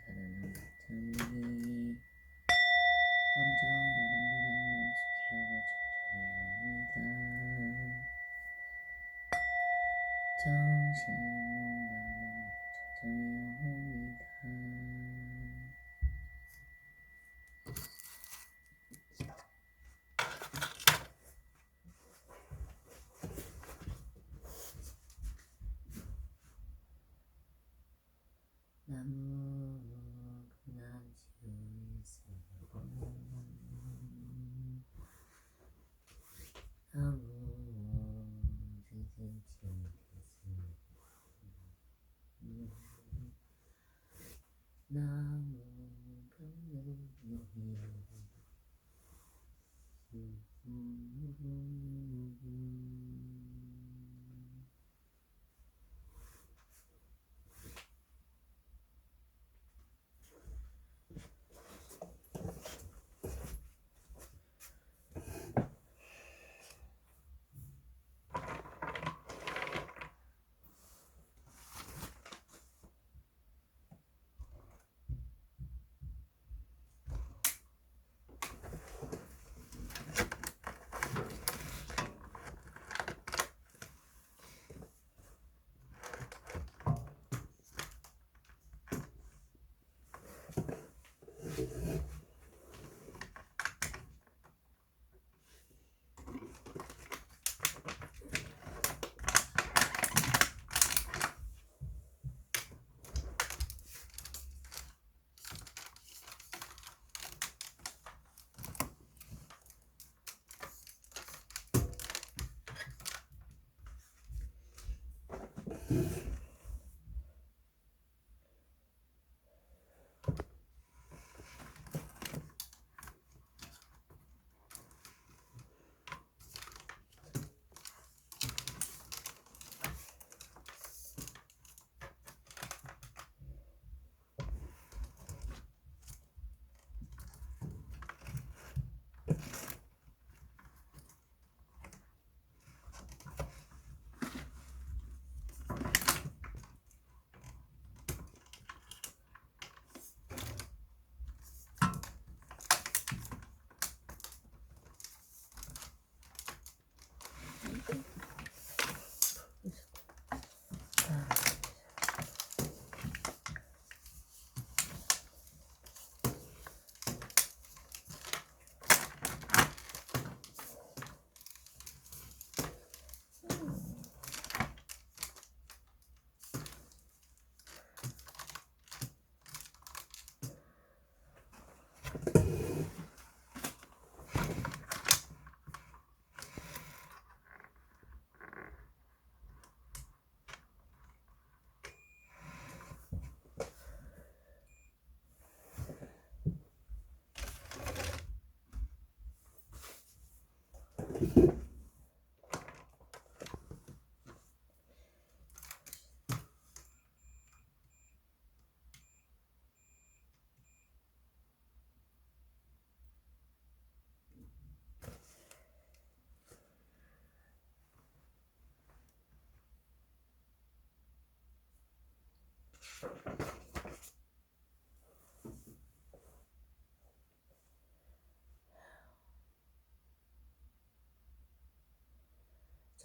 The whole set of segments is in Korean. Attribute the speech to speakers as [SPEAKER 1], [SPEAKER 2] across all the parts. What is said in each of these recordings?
[SPEAKER 1] 살아난 장미 엄청 노랑노랑 넘숙해하고 천천히 옵니다. 정신mon가면 천천히 옵니다. 나무 그난 지우있어 나무 생생 지우겠습니다. 나무 병력이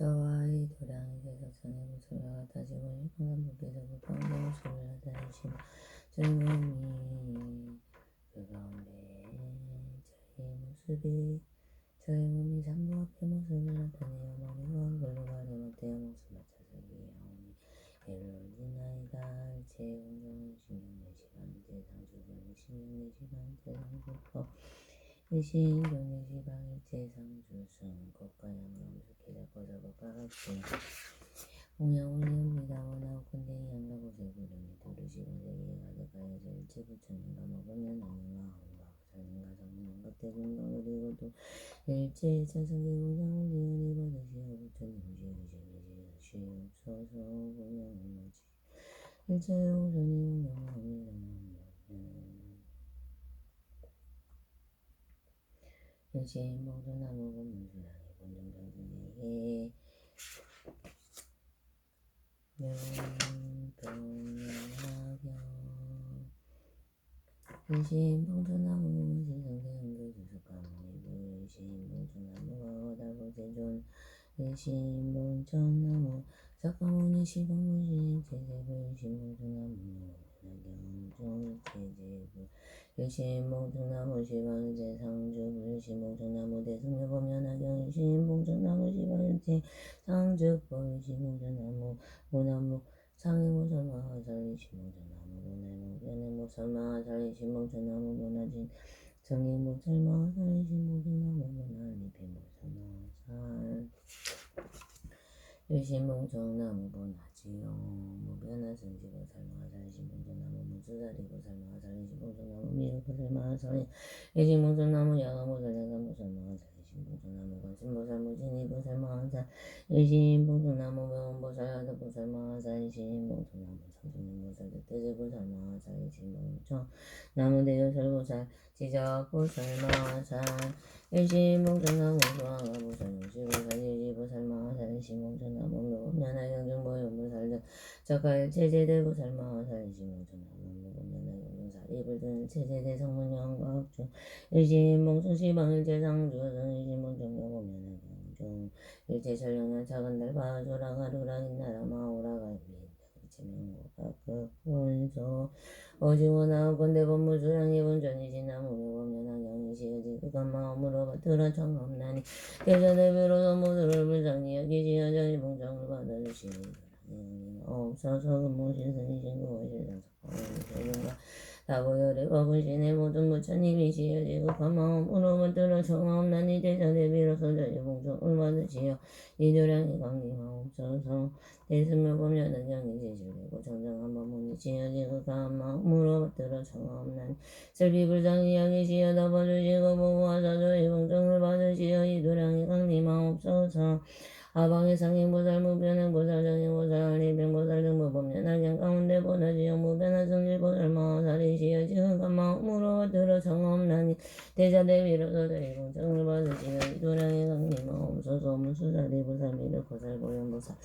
[SPEAKER 1] 저와의 도량에서 전에 모습을 갖다 지고 일평간 무게에서 무거운 모습을 나타내시며 저희 몸이 그 가운데 저희 몸이 장부 앞에 모습을 나타내어 머리와 얼굴로 발에 못대어 목숨 맞춰서 위하오니 예를 올지나이다. 일체 공정은 신경내시방 제상주분 신경내시방 제상주법 일신 경내시방 일체상주승 것과 양감숙해서 거저것과 같이 공양올리옵니다. 원하고 콘댕이 양가고 제구름이 두루시고 세계에 가득하여서 일체 부처님과 먹으면 아니와 아우가 부처님과 성령 겉대중과 그리고도 일체 자성계 공양올리오니 받으시어 부처님 지으시옵소서. 공양올리지 일체 공손이 공양올리옵니다. 일체 인봉조나무 본문수랑이 본정정진에게 명동명하경 일심봉천나무 시성대응교주석가모니 일심봉천나무가 오다보제존 일심봉천나무 석가모니 시봉무신 제제부 일심봉천나무 나경종제제부 일심봉천나무 시방일제상주부 일심봉천나무 대승여범연하경 일심봉천나무 시방일제 상주법 일심봉천나무 오나무 상해모설마하살 일심봉천나무 보내모 변해모설마하살 일심봉천나무 보나진 정해모설마하살 일심봉천나무 보나리 배모설마하살 일심봉천나무 보나지요 무변화성지고 설마하살 일심봉천나무 무수자리고 설마하살 일심봉천나무 미루고 설마하살 일심봉천나무 야가모설 야가모설마하살 일심봉천나무 관심보살 무진이고 설마하살 일심봉천나무 명원보살 하드보살 마하살 일심봉천나무 삼천년보살 대대보살 마하살 일심봉천나무 대여설보살 지적보살 마하살 일심봉천나무 수왕아보살 용시보살 일지보살 마하살 일심봉천나무 무법면하경정보용보살 등 적하일체제대보살 마하살 일심봉천나무 무법면하경정살 이불등 체제대 성문영과학중 일심봉천시방일제상주 등 일심봉천경보면하경정 일제설령년 작은달 바조라가루라 인나라 마오라가 일체명호가 극본소 오징어나무 건대법무수량이 본전이지나무 묘범연하경이시여지 그간마음으로 받들어 청엄나니 대전대비로서 모두를 불쌍히 여기지 여전히 봉정을 받아주시니 없어서 근무신선이신 구원실상사건과 다보열의 거부신의 모든 부처님이시여 지극한 마음으로 받들어 청하옵나니 대전대비로서 저희 봉정을 받으시어 이도량이 강림하옵소서 대승묘법연은 경이 제실되고 정정한 법문이시여 지극한 마음으로 받들어 청하옵나니 슬비불상이 여기시어 덮어주시고 보호하사 저희 봉정을 받으시어 이도량이 강림하옵소서 하방의 상행보살 무변행보살 정행보살 한리병보살 등 무법연하경 가운데 보나지요 무변한 성질보살 마하살이시여 지극한 마음으로 들어 청하옵나니 대자대비로서 저희 봉정을 받으시어 이도량의 강림하옵소서 무수사대보살 미륵보살 고연보살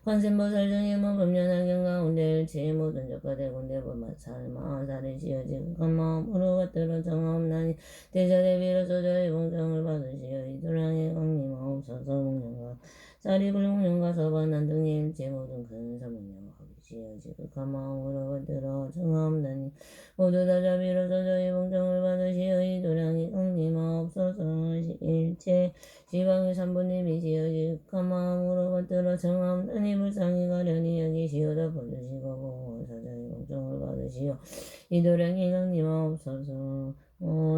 [SPEAKER 1] 관세음보살 중에 무법연하경 가운데 일체의 모든 적과대군대법마살 마하살이시여 지극한 마음으로 받들어 청하옵나니 대자대비로서 저희 봉정을 받으시어 이도량의 강림하옵소서 목련과 사리불목련과 서반난 등의 일체 모든 큰 사목련하기시여 지극한 마음으로 받들어 청하옵나니 모두 다 자비로서 저희 봉정을 받으시어 이도량이 강림하옵소서 일체 지방의 삼부님이시여 지극한 마음으로 받들어 청하옵나니 불쌍히 가련히 여기시어 덮어주시고 보호하사 저희 봉정을 받으시어 이도량이 강림하옵소서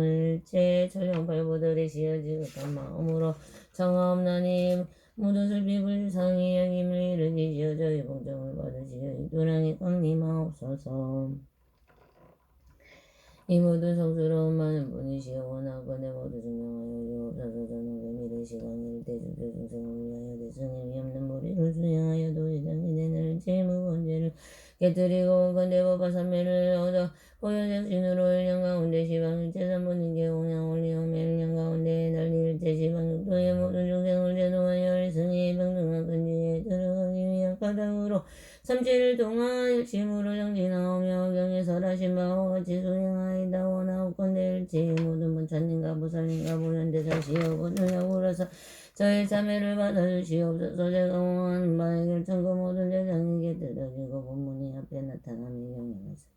[SPEAKER 1] 일체 천령팔보들이시여 지극한 마음으로 청하옵나니 모든 슬비불상이 여김을 이르기시어 저희 봉정을 받으시어 이도량이 강림하옵소서 이 모든 성스러운 많은 분이시여 원하건대 모두 증명하여 주옵소서 저는 미래시간일 대주주 중생을 위하여 대승의 위없는 무리를 수행하여 도의장이 되는 제무건제를 깨뜨리고 건대법화 삼매를 얻어 보현정신으로 일년 가운데 시방일체 삼분인계 공양 올리오며 일년 가운데 날리일체 시방육도의 모든 중생을 제동하여 일승의 평등한 근지에 들어가기 위한 까닭으로 3칠 동안 일심으로 정진하오며 경에 설하신 바와 같이 수행하이다 원하옵건대 일체의 모든 본찬님과 보살님과 보현대사시여 본능약으로서 저의 참회를 받아주시옵소서 제가 원하는 바의 결정과 모든 대상에게 들어지고 본문이 앞에 나타나며 영향을 쓰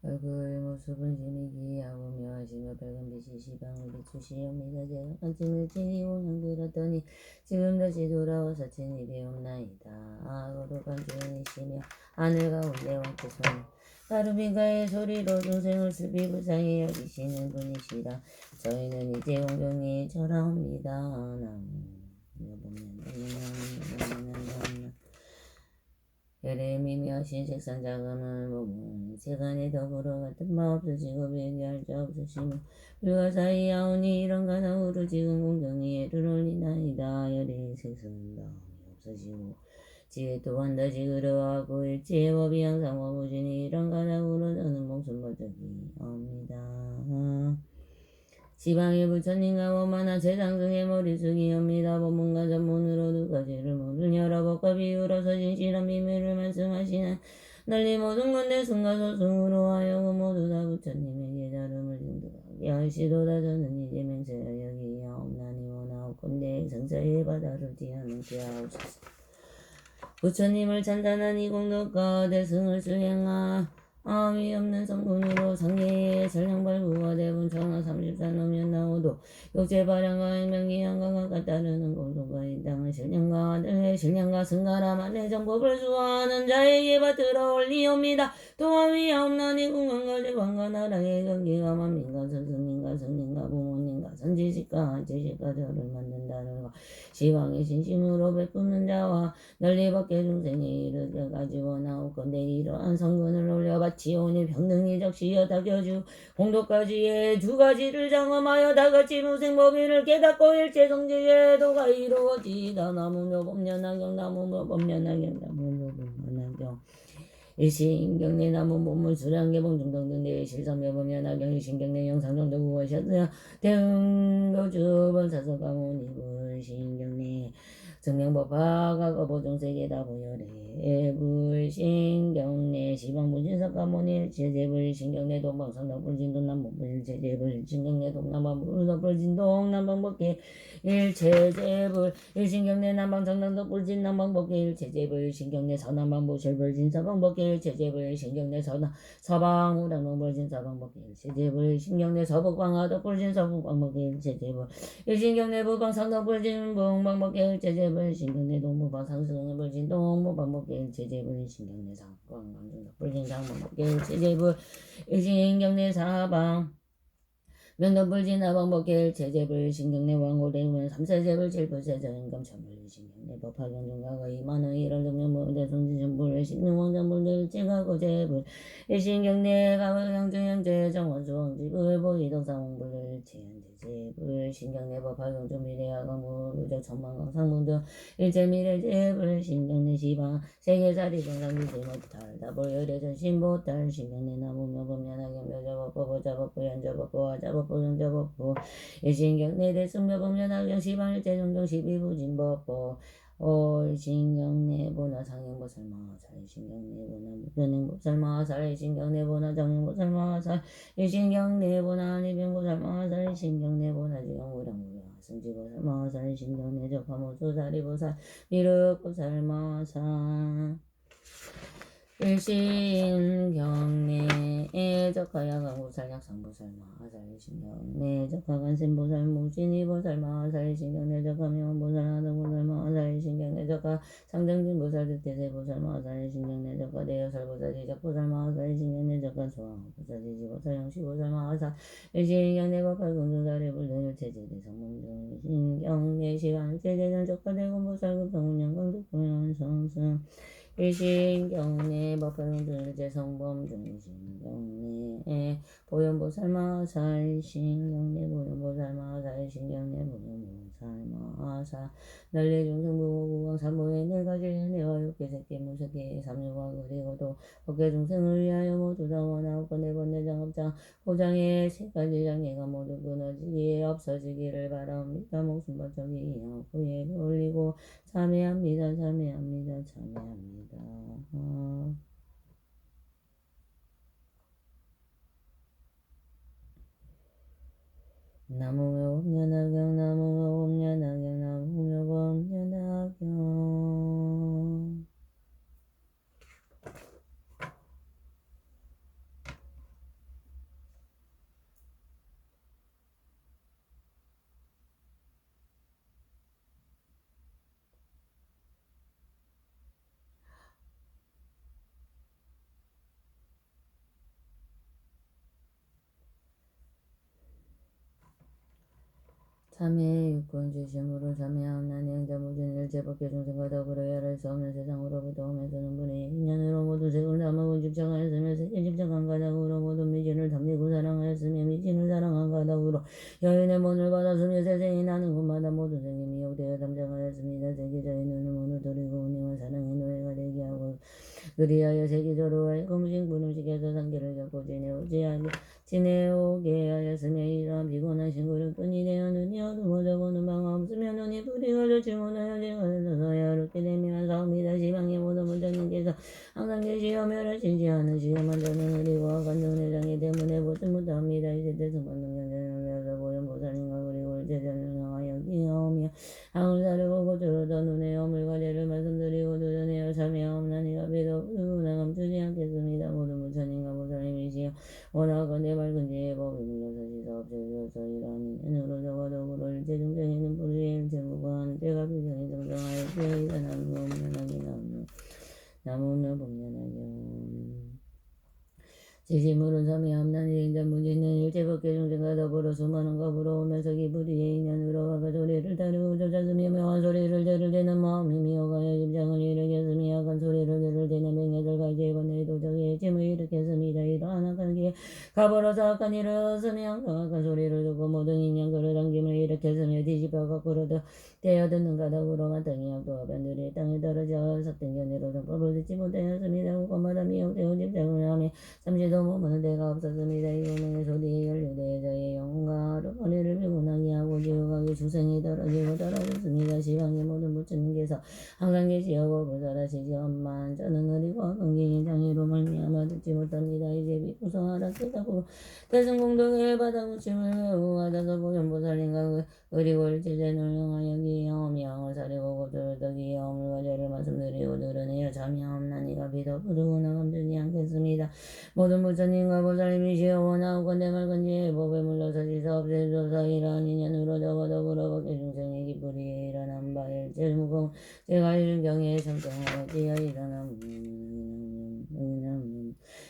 [SPEAKER 1] 얼굴 모습은 심히 기이하고 묘하시며 밝은 빛이 시방을 비추시옵니다. 제가 한침을 지니고 향들었더니 지금 다시 돌아와서 친히 배옵나이다. 거룩한 주인이시며 하늘 가운데 왕께서는 가루비가의 소리로 중생을 슬피 불쌍히 여기시는 분이시다. 저희는 이제 공경이 절하옵니다. 여름이며 신색산 자금을 보면 세간에 더불어 같은 바 없으시고 비교할 자 없으시며 불과 사이하오니 이런 가나우로 지금 공경이 예를 올리나이다. 열의 색선다 없으시고 지혜 또한 다시 그러하고 일체의 법이 항상 와보시니 이런 가나우로 저는 목숨 버적이 옵니다. 지방의 부처님과 원만한 세상승의 머릿속이옵니다. 법문과 전문으로 두 가지를 모든 여러 법과 비유로서 진실한 비밀을 말씀하시는 널리 모든 건대 승과 소승으로 하여금 모두 다 부처님에게 다름을 증득하게 하시도다. 저는 이제 맹세하여 여기하옵나니 원하옵건대 성사의 바다를 뛰어넘게 하옵소서. 부처님을 찬단한 이 공덕과 대승을 수행하 아위 없는 성분으로 상계의 전량발구와 대분 천하 34노면 나오도 욕제 발양과 행명기양과 같다르는 공동과 이 땅을 신령과 아들의 신령과 승가라 만의 정법을 수하는 자에게 받들어 올리옵니다. 또한 위하옵나니 궁왕과 제왕과 나라의 경기가 만민과 스승님과 스님과 부모님과 선지식과 제식과 저를 만든다는 시방의 진심으로 베푸는 자와 널리 밖에 중생에 이르게 가지고 나오건대 이러한 성근을 올려 바치오니 평등히 적시어 다겨주 공덕까지의 두 가지를 장엄하여 다같이 무생법인을 깨닫고 일체 성지의 도가 이루어지다. 나무며 법련하경 나무며 법련하경 나무며 법련하경 일신경내 나무 몸물 수량계봉 중동등대 실선며 법련하경 일신경내 영상정도 구원샷으여 대응거주 번사서가모니 불신경내 증명법화가 거보종세계다 보여래 불신경내 시방불진석가모니 제재불신경내 동방성덕불진동 남북불 제재불신경내 동남방불덕불진 동남방법계 일체제불 일신경내 남방성덕불진 남방법계 일체제불 신경내 서남방보실불진 서방법계 일체제불 신경내 서방우량방불진 서방법계 일체제불 신경내 서북방하덕불진 서북방법계 일체제불 일신경내 부방성덕불진 북방법계 일체제불 신경내 동무방 상승의 불진 동무방법계 일체제불 신경내 상방 강중덕불진 상방법계 일체제불 일신경내 사방 면도불진 하방법계 일체제불 신경내 왕고대문 삼세제불 칠불세저인감 천불 신경내 법화경중가가 이만의 일월 등명무대성진전불 신명왕전불 일체가고 제불 일신경내 가을강중형제 정원수왕지불 보이덕상왕불 일체현제제불 신경내 법화경중 미래하강불 의적 천만강상문등 일체미래제불 신경내 시방 세계사리 동상비제못탈 다불열애전 신보탈 신경내 나무명법련하경 여자법보 보자법보 연자법보 하자법보 영자법보 일신경내 대승묘법련하경 시방일체종종 십이부진법보 일신경내 보나상행보살마살 일신경내 보나무변행보살마살 일신경내 보나정행보살마살 일신경내 보나니병보살마살 일신경내 보나지경무량무량 승지보살마살 일신경내 적화모수사리보살 미륵보살마살 일신경내 적하야강보살 약상보살마살 일신경내 적하간센보살 무신이보살마살 일신경내 적하명보살 하등보살마살 일신경내 적하 상등진보살 득대세보살마살 일신경내 적하 대여설보살 지적보살마살 일신경내 적하 소왕보살 지지보살 영시보살마살 일신경내 법팔공주사리 불륜일체제대 성문중 일신경내 시간일체제전 적하대군보살 급성운영강득보현 성승 일신경내 법화경중일체 성범중 일신경내 보현보살마살 일신경내 보현보살마살 일신경내 보현보살마살 널리 중생부고구강 삼보의 네가지 내와 육계새끼 무새끼 삼육와 그리고도 법계중생을 위하여 모두 다 원하옵고 네번네 장업장 호장의 세가지 장애가 모두 끊어지기에 없어지기를 바라옵니다. 목숨 바쳐기 후에 올리고 참회합니다. 참회합니다. 참회합니다. 나무며 법련하경 나무며 법련하경 나무며 법련하경 참회의 육군 지심으로 참회하옵나니 행자무진 일제법계 중생과 더불어 열할 수 없는 세상으로부터 오면서는 분의 인연으로 모두 색을 담아본 집착하였으며 색에 집착한 가닥으로 모든 미진을 탐내고 사랑하였으며 미진을 사랑한 가닥으로 여인의 본을 받았으며 세생이 나는 곳마다 모든 생이 미혹되어 담장하였습니다. 색이 저희 눈을 문을 돌리고 은혜와 사랑의 노예가 되게 하고 그리하여 세계적으로 하여금 분음식에서 상계를 겪고 지내오게 하였으며 이러한 피곤한 신구를 뿐이 되어 눈이 어두워져 보는 바가 없으며 눈이 뿌리가 좋지 못하여 제가 어렵게 되며 사옵니다. 시방의 모든 문자님께서 항상 계시어 멸하시지 않으시오만 저는 그리고 간정내장이 때문에 보지 못합니다. 이제 대승만능연전을 외워서 보현보살인가 그리고 제전을 향하여 기하오며 항을 사르고 고추로서 눈에 어물과 죄를 말씀드리고 도전하여 참여하옵나니가 비도 누구나 감추지 않겠습니다. 모든 부처님과 보살님이시여 원하건대 맑은 지혜의 법을 물러서 시사 없애주어서 이러한 인연으로 저와 더불어 일체 중생에는 불의의 일체 무고한 때가 비전이 정정하여 피해이다 나무며 복면하기 나무며 복면하기 지심으로 삼위함난 인자무지는 일체법계 중생과 더불어 수많은 겁으로 오면서 기불이의 인연으로 와가 소리를 따르고 쫓았으며 묘한 소리를 들을 때는 마음이 미워가여 집장을 일으켰으며 약한 소리를 들을 때는 맹해들과 제번의 도적의 짐을 일으켰습니다. 이러한 악한 기에 가버려서 악한 일을 얻었으며 악한 소리를 듣고 모든 인연 그릇 당김을 일으켰으며 뒤집어 거꾸로 떼어 듣는 가닥으로 마땅히 악도와 변들이 땅에 떨어져 삭된 견해로 정법을 듣지 못하였습니다. 그것마다 미혹되어 집장을 하며 잠시도 머무는 데가 없었습니다. 이 운명의 소리에 연루되어 저의 영혼과 하루 머리를 피곤하게 하고 지옥하게 주생이 떨어지고 떨어졌습니다. 시방의 모든 부처님께서 항상 계시하고 불살하시지엄만 저는 어리고 긍정의 장애로 말미암아 듣지 못합니다. 이제 비구성하라 깨닫고 대승공덕의 바다무침을 외우고 받아서 보현보살인가 그리고 일제전을 응하여 기하오며 양을 사리고 고도를 더기에 어물과 죄를 말씀드리고 드러내어 참여하옵나니가 비도 부르거나 감추지 않겠습니다. 모든 부처님과 보살님이시여 원하옵건대 맑은 지혜의 법에 물러서 지사 없애소서 이러한 인연으로 저와 더불어 법계 중생의 기쁘리에 일어난 바 일체 무공 제가 이른 경에 성정하였지요. 일어남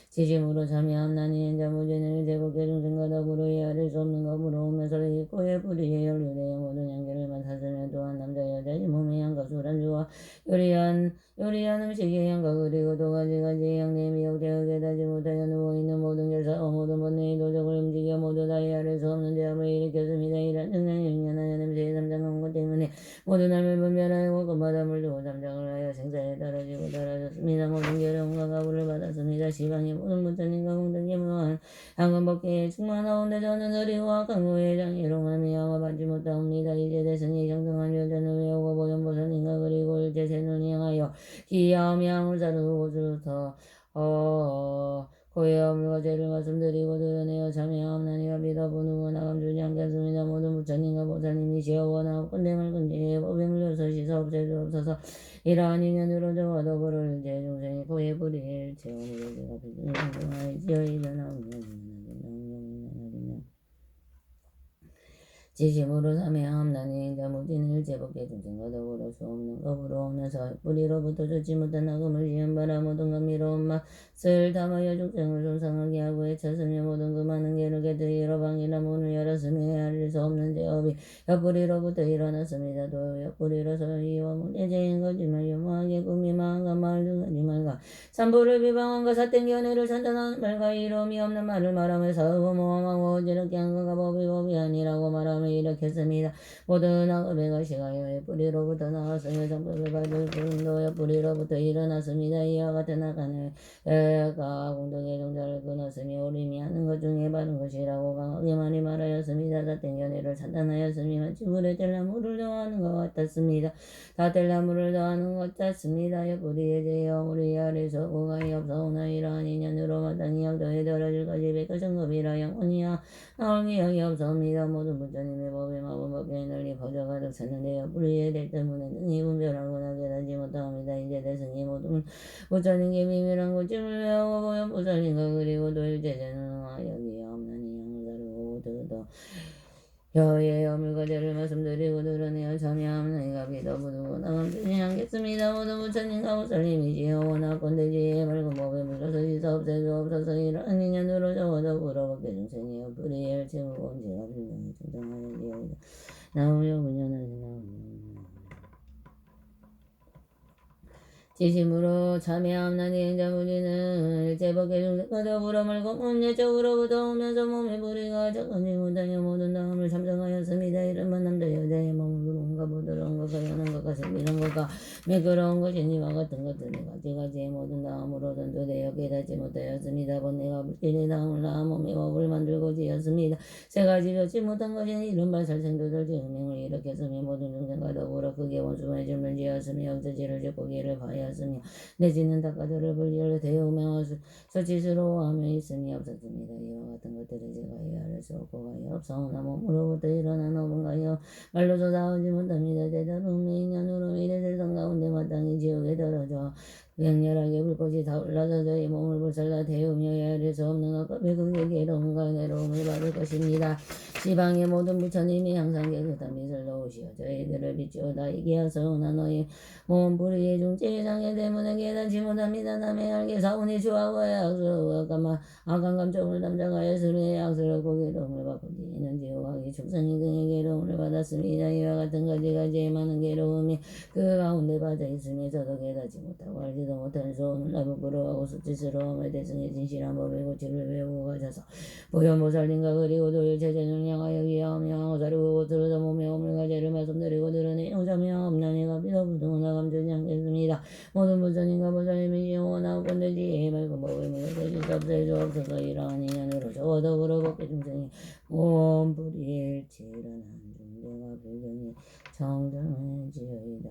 [SPEAKER 1] 지심으로 참여함나니 인자무지는 일체법계 중생과 더불어 헤아릴 수 없는 법으로 오면서 고의 뿌리에 연루되어 모든 양계를 맡았으며 또한 남자 여자 몸의 양과 술안주와 요리한 음식의 양과 그리고 또 가지가지의 양내 미혹되어 깨닫지 못하여 누워있는 모든 결사와 모든 번뇌의 도적을 움직여 모두 다 헤아릴 수 없는 죄악을 일으켰습니다. 이런 증상이 흉년하여 냄새의 담장한 것 때문에 모든 삶을 분별하여 끝마다 물두고 담장을 하여 생사에 떨어지고 떨어졌습니다. 모든 결혼과 가부를 받았습니다. 시방의 모든 부처님과 공덕의 무한 양근법계에 충만하온데 저는 어리고 악한 고의 장애로 말미암아 받지 못하옵니다. 이제 대승이 정정한 열전을 외우고 보현보살님과 그리고 일제생을 향하여 기하오며 양을 사르고 고추로서 고의 어물과 죄를 말씀드리고 드러내어 참여하옵나니가 비도 누구나 감추지 않겠습니다. 모든 부처님과 보살님이시여 원하옵건대 맑은 지혜의 법에 물려서 시사 없애주옵소서. 이러한 인연으로 저와 더불어 일체 중생의 고의 불의의 일체 어물의 죄가 비중이 정정하여지어 일어나옵나니 지심으로 삼해함나니 인자무지는 일체법계 중생과 더불어 수 없는 겁으로 오면서 뿌리로부터 좋지 못한 악음을 지은 바라 모든 감미로운 맛을 담아여 중생을 손상하게 하고 해쳤으며 모든 그 많은 괴를 깨뜨리러 방이나 문을 열었으며 헤아릴 수 없는 죄업이 옆뿌리로부터 일어났습니다. 또 옆뿌리로서 이와 문의 죄인 거짓말 요모하게 꿈이 망한가 말 등하지 말가 산부를 비방한가 삿된 견해를 찬탄하는 말과 이름이 없는 말을 말하면서 모함하고 어지럽게 한 것과 법이 아니라고 말하며 일으켰습니다. 모든 악업의 가시가 옆뿌리로부터 나왔으며 정법을 받을 불운도 옆뿌리로부터 일어났습니다. 이와 같은 악한 가 공덕의 종자를 끊었으며 오림이 하는 것 중에 바른 것이라고 강하게 많이 말하였습니다. 삿된 견해를 찬탄하였으며 마치 물에 뗄나무를 더하는 것 같았습니다. 다 뗄나무를 더하는 것 같습니다. 옆뿌리에 대하여 우리 아래서 고가이 없사오나 이러한 인연으로 마땅히 양도에 떨어질 것이 백거정급이라 영원히야 나올 기약이 없사옵니다. 모든 부처님의 법에 마법법계에 널리 퍼져 가득 찼는데 옆뿌리에 댈 때문에 능히 분별하거나 깨닫지 못하옵니다. 이제 대승이 모든 부처님께 비밀한 고침을 외우고 보현보살님과 그리고 또 일제전을 응하여 기하옵나니 양을 다루고 들어 여의 어물과 죄를 말씀드리고 드러내어 참여하옵나니가 비도 부두고 나감추지 않겠습니다. 모든 부처님과 보살님이시여 원하건대 지혜의 맑은 법에 물러서 시사 없애주옵소서. 이러한 인연으로 저와 더불어 법계 중생의 옆뿌리에 일체 무거운 죄가 분명히 정정하여지어이다. 나오며 문연하지 나오며 지심으로 참여함나니 행자무리는 일제법계 중생과 더불어 멀고 문예적으로부터 오면서 몸의 부리가 적은지 못하여 모든 다음을 참정하였습니다. 이른바 남자 여자의 몸을 뭔가 부드러운 것과 연한 것과 신비로운 것과 매끄러운 것이니와 같은 것들이 가지가지의 모든 다음으로 전도되어 깨닫지 못하였습니다. 본 내가 불길의 다음을 낳아 몸의 법을 만들고 지었습니다. 세 가지 벼지 못한 것이니 이른바 살생도들 증명을 일으켰으며 모든 중생과 더불어 크게 원수만의 질문을 지었으며 역사지를 짓고 기를 파하였으며 내지는 닭가들을 불리를 대우며 수치스러워하며 있음이 없었습니다. 이와 같은 것들을 제가 이해할 수 없고 가히 없사오나 몸으로부터 일어난 업은가여 말로도 나오지 못합니다. 대다른 인연으로 이래 세상 가운데 마땅히 지옥에 떨어져 맹렬하게 불꽃이 타올라서 저희 몸을 불살라 태우며 헤아릴 수 없는 억압의 극의 괴로움과 괴로움을 받을 것입니다. 시방의 모든 부처님이 항상 깨끗한 빛을 놓으시어 저희들을 비추어다 이게 하사오나 너희 몸 불의의 중죄의 장애 때문에 깨닫지 못합니다. 남의 알게 사원의 주하고의 악스러워 악한 감정을 담당하였으며 악스럽고 괴로움을 받고 이는 지옥하기 축생이 등의 괴로움을 받았습니다. 이와 같은 가지가지의 많은 괴로움이 그 가운데 빠져 있으며 저도 깨닫지 못하고 알지도 못한 소원을 부끄러워하고 수치스러움을 대승의 진실한 법의 고치를 배우고 가셔서 보현보살님과 그리고 도일체제를 향하여 기하며 사르고 고스로서 몸의 오물과 죄를 말씀드리고 드러내 용자며 없나니가 비도부동나 감추지 않겠습니다. 모든 부처님과 보살님이 영원하고 건들지 맑은 법을 물어주실 수 없을 수 없어서 이러한 인연으로 저와 더불어 법계 중생이 몸부리일지 일어난 중대가 불경이 정정해지어이다.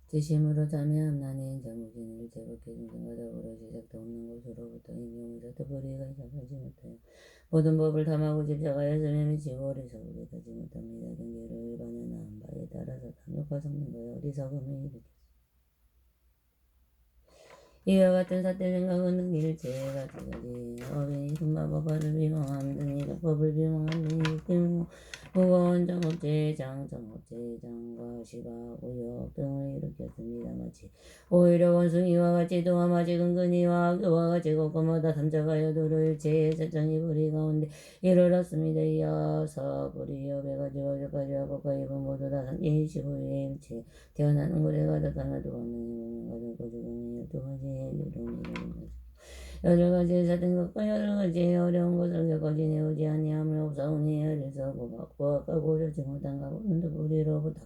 [SPEAKER 1] 지심으로 자매함나니 인자무기는 일제법계 중생과 더불어 시작도 없는 곳으로부터 인용에서도 불의가 시작하지 못하여 모든 법을 탐하고 집착하였으며 미치고 어리석고 깨닫지 못합니다. 경계를 일반에 나은 바에 따라서 탐욕과 성능과 어리석음을 일으켰습니다. 이와 같은 사태 생각은 능일체 가지가지 어빈이 숨마법을 비방함 등이 법을 비방함 등이 때문에 무거운 정업제장과 시각, 우욕 등을 일으켰습니다. 마치 오히려 원숭이와 같이 또한 마치 근근이와 악교와 같이 곳곳마다 탐착하여 도로일체의 세정이 불의 가운데 이르렀습니다. 이어서 불의 여배 가지고 여기까지와 고가입은 모두 다 상계이시고 일체 태어나는 곳에 가득하며 두 번능이 가득고 죽음이 12가지의 이름이 여러 가지의 사든 것과 여러 가지의 어려운 것을 겪어 지내오지 아니함을 없사오니 어리석고 고악하고 오르지 못한 가고는 불의로부터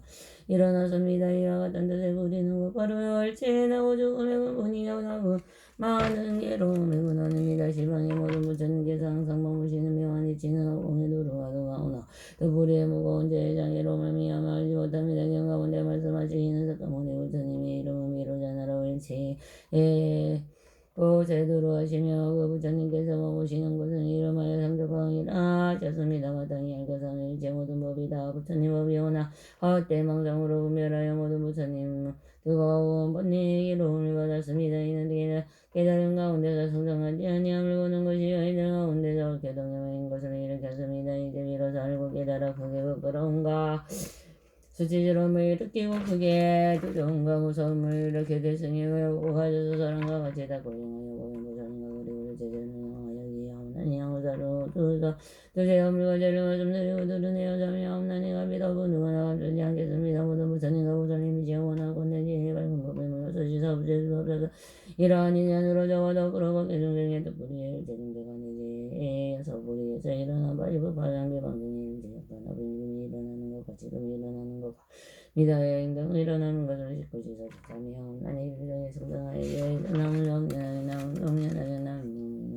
[SPEAKER 1] 일어났습니다. 이와 같은 뜻의 불의는 곧바로 열체에 나고 죽음의 근본이 나고 많은 괴로움의 근원입니다. 시방의 모든 부처님께서 항상 머무시는 묘한 이치는 허공에 두루와도 가오나 그 불의의 무거운 죄의 장애로움을 미하며 알지 못합니다. 경가운데 말씀하시기는 석가모니 부처님의 이름은 미루자나라고 일체에 제도로 하시며 그 부처님께서 머무시는 곳은 이름하여 삼조광이라 하셨습니다. 마땅히 알고서는 일체 모든 법이 다 부처님 법이오나 헛된 망상으로 분별하여 모든 부처님 뜨거운 번뇌의 괴로움을 받았습니다. 이는 깨달은 가운데서 성장하지 아니함을 보는 것이요 이들 가운데서 옳게 동행하는 것을 일으켰으며 사랑과 수치스러움을 일으키고 크게 두려움과 무서움을 일으켜 대승에 오고 가져서 사랑과 같이 다 고행하여 고행고 사랑과 그리고 제자는 영하여 기하옵나니 양호사로 두세 허물과 죄를 말씀드리고 들으내어 자미하옵나니가 믿어보 누구나 감추지 않겠습니다. 모든 부처님과 부처님이시여 원하고 내지에 밝은 법에 모여서 시사부제 수업자서 이러한 인연으로 저와 더불어 법계 중생의 뜻불이에 제등대가 내지에서 불이에서 일어난 바이브 파장계 방등의 일제역과 나비님이 일어나는 것과 지금이 일어나는 것과 미다의 행동을 일어나는 것을 싣고 지사 직삼이 하옵나니 일정의 성장하여 일어남을 영연하게 나는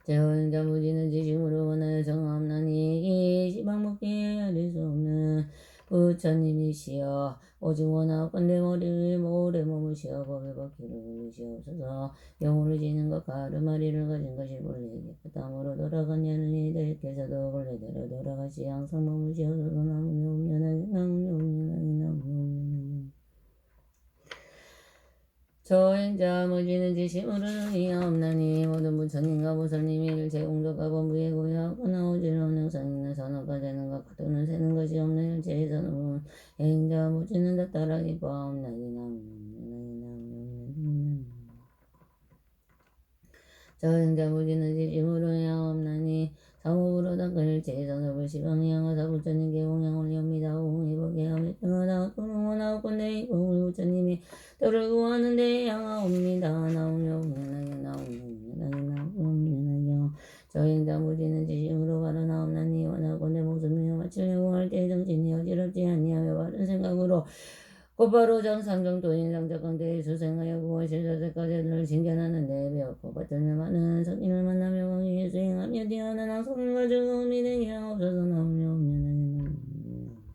[SPEAKER 1] 제원자 무지는 지심으로 원하여 정하옵나니 이 시방먹기에 알릴 수 없는 부처님이시여 오직 원하건대 머리를 모래 몸으시여 법의 바퀴를 굴리시옵소서 영혼을 지는 것 가르마리를 가진 것이 본래에게 땅으로 돌아간 년이 대께서도 본래대로 돌아가시 항상 머무시옵소서 나무며 옵년하게 나무며 옵년하게 나무며 옵년하게 저행자 무지는 지심으로 정의하옵나니 모든 부처님과 보살님이 일체 공덕과 범부에 고여하거나 오지없는 성인은 선어가 되는 것 가도는 세는 것이 없는 일체의 선어은 행자 무지는 다 따라 기뻐하옵나니 저행자 무지는 지심으로 해하옵나니 사무부로 닦은 일체의 선업을 시방이 향하사 부처님께 공양 올리옵니다. 오공이보게 하며 등하다 도롱원하옵건대 이 공을 부처님이 너를 구하는데 향하옵니다. 나오며 옵년하게 나오며 옵년하게 나오며 옵년하게 저행자 무지는 지심으로 발언하옵나니 원하건대 목숨이여 마치려고 할 때 정신이 어지럽지 아니하며 바른 생각으로 곧바로 정상정도인 상적강대에 수생하여 구원실자세까지를 징견하는 데 배웠고 받들며 많은 성인을 만나며 공의에 수행하며 뛰어난 학성을 가지고 미래에 하옵소서 나오며 옵년하게 나오며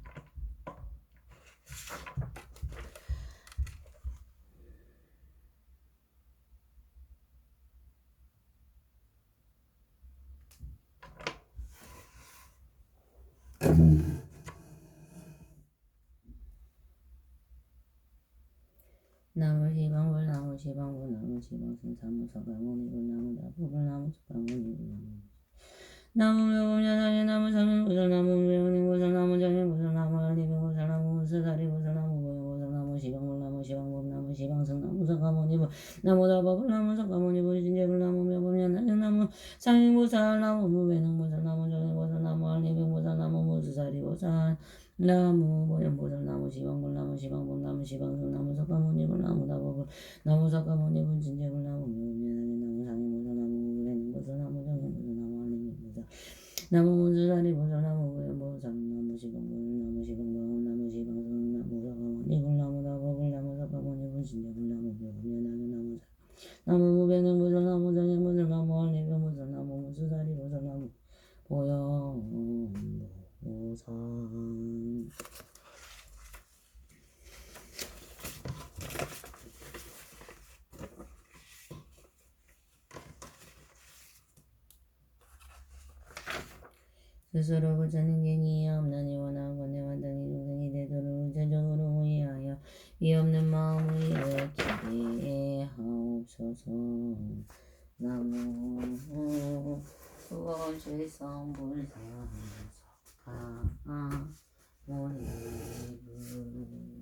[SPEAKER 1] 나무 시방불 나무 시방불 나무 시방승 사무 서가모니불 나무 다불 나무 서가모니불 나무 묘공연하게 나무 사명구설 나무 묘행구설 나무 정행구설 나무 알리병구설 나무 무스다리구설 나무 고용구설 나무 시방불 나무 시방법 나무 시방승 나무 서가모니불 나무 다법불 나무 서가모니불 진제불 나무 묘공연하게 나무 상행구설 나무 무배능구설 나무 정행구설 나무 알리병구설 나무 무스다리구설 나무 보현보살 나무 시방불 나무 시방법 나무 시방승 나무 석가모니불 나무 다법불 나무 석가모니불 진제불 나무 묘면하게 나무 상행보살 나무 무배능보살 나무 정행보살 나무 알림보살 나무 문수다리보살 나무 보현보살 나무 시방불 나무 시방법 나무 시방승 나무 석가모니불 나무 다법불 나무 석가모니불 진제불 나무 묘면하게 나무 무배능보살 나무 정행보살 나무 알림보살 나무 문수다리보살 나무 보현보살 스스로 부처님 갱이하옵나니 원하고 내 완전히 중생이 되도록 우체적으로 호의하여 이 없는 마음을 일으키게 하옵소서. 나무 수원실성불사석가모니불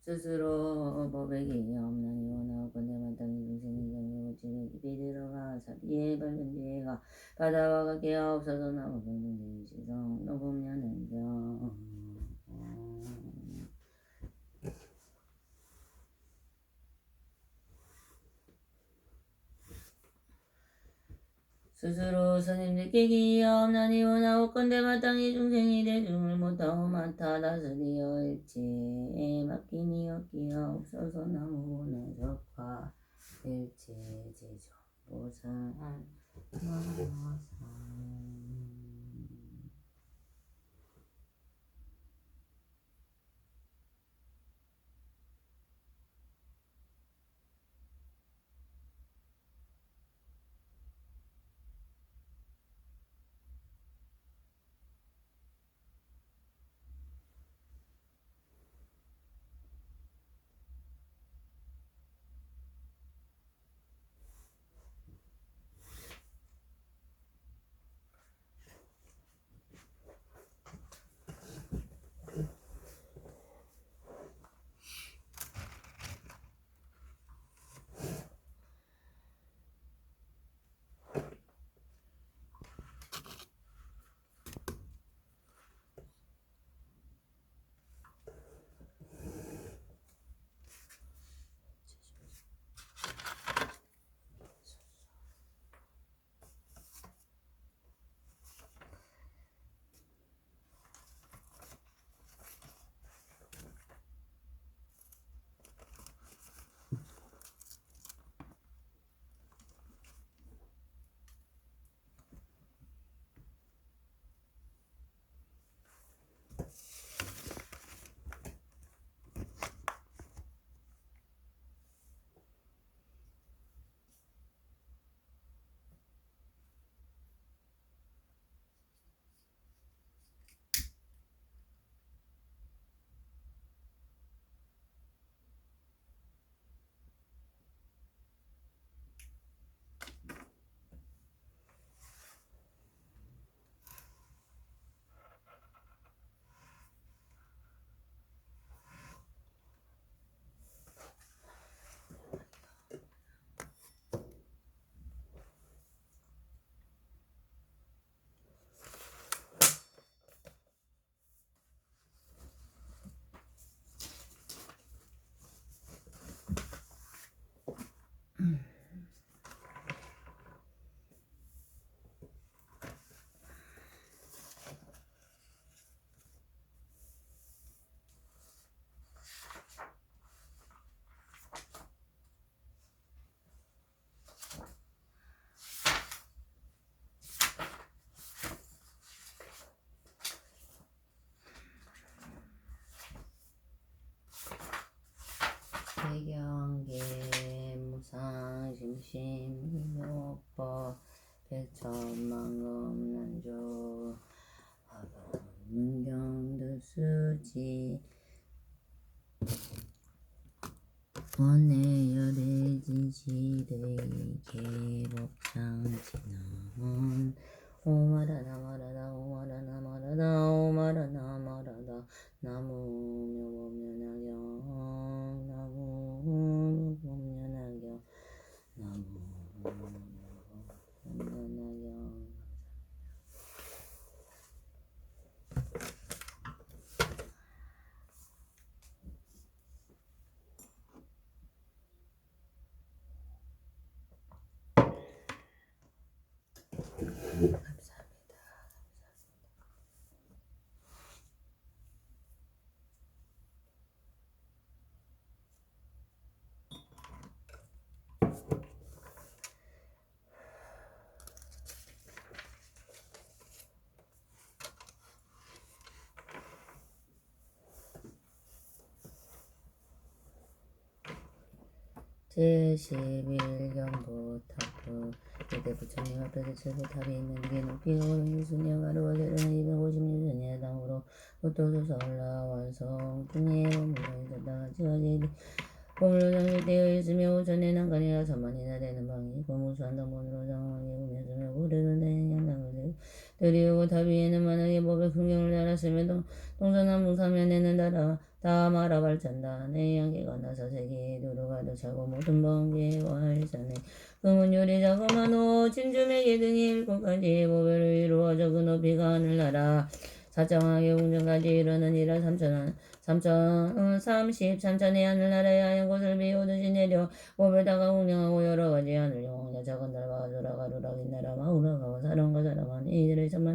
[SPEAKER 1] 스스로 법에 기하옵나니 원하고 내 만땅이 중생이 경에 오지에 깊이 들어가 사비에 밝은 지혜가 바다와 같게 하옵소서. 나무 공동대의 시성 노법년행경 스스로 스님들께 기하옵나니 원하옵건대 마땅히 중생이 대중을 못하고 많다 다스리어 일체에 맡기니 얻기하옵소서. 나무 보나적화 일체제조 보살 마사 대경계 무상심심 묘법 백천만금 난조 문경득수지 원내열애진시대의 개법상진은 오마라나 마라다 오마라나 마라다 오마라나 마라다 나무묘법면하경 나무묘법면하경 나무묘법면하경 감사합니다. 제11경부 탑부 이대 부처님 앞에서 제부탑이 있는 게 높이가 560년 가로가 되려는 256년에 해당으로 부토소서 올라와서 궁에 머물러 있었다가 지어지리 보물로 장식되어 있으며 5천의 난간이라 3만이나 되는 방이 고무수한 당본으로 장황하게 꾸몄으며 고래로 된 양당을 들이우고 탑 위에는 만하게 법의 풍경을 달았으며 동서남북 사면에는 다 마라 발전다. 내 양계가 나서 세계에 두루가도 차고 모든 번개와 일산에 금은 요리 자그마노 진주매개 등이 7가지 보배로 이루어져 그 높이가 하늘나라 사정하게 궁전까지 이르느니라 33천의 하늘나라의 하얀 곳을 비우듯이 내려 보배다가 궁령하고 여러가지 하늘 영웅야 작은 달과 아주라 가루라 빛나라 마우라가와 사람과 사람한 이들의 천만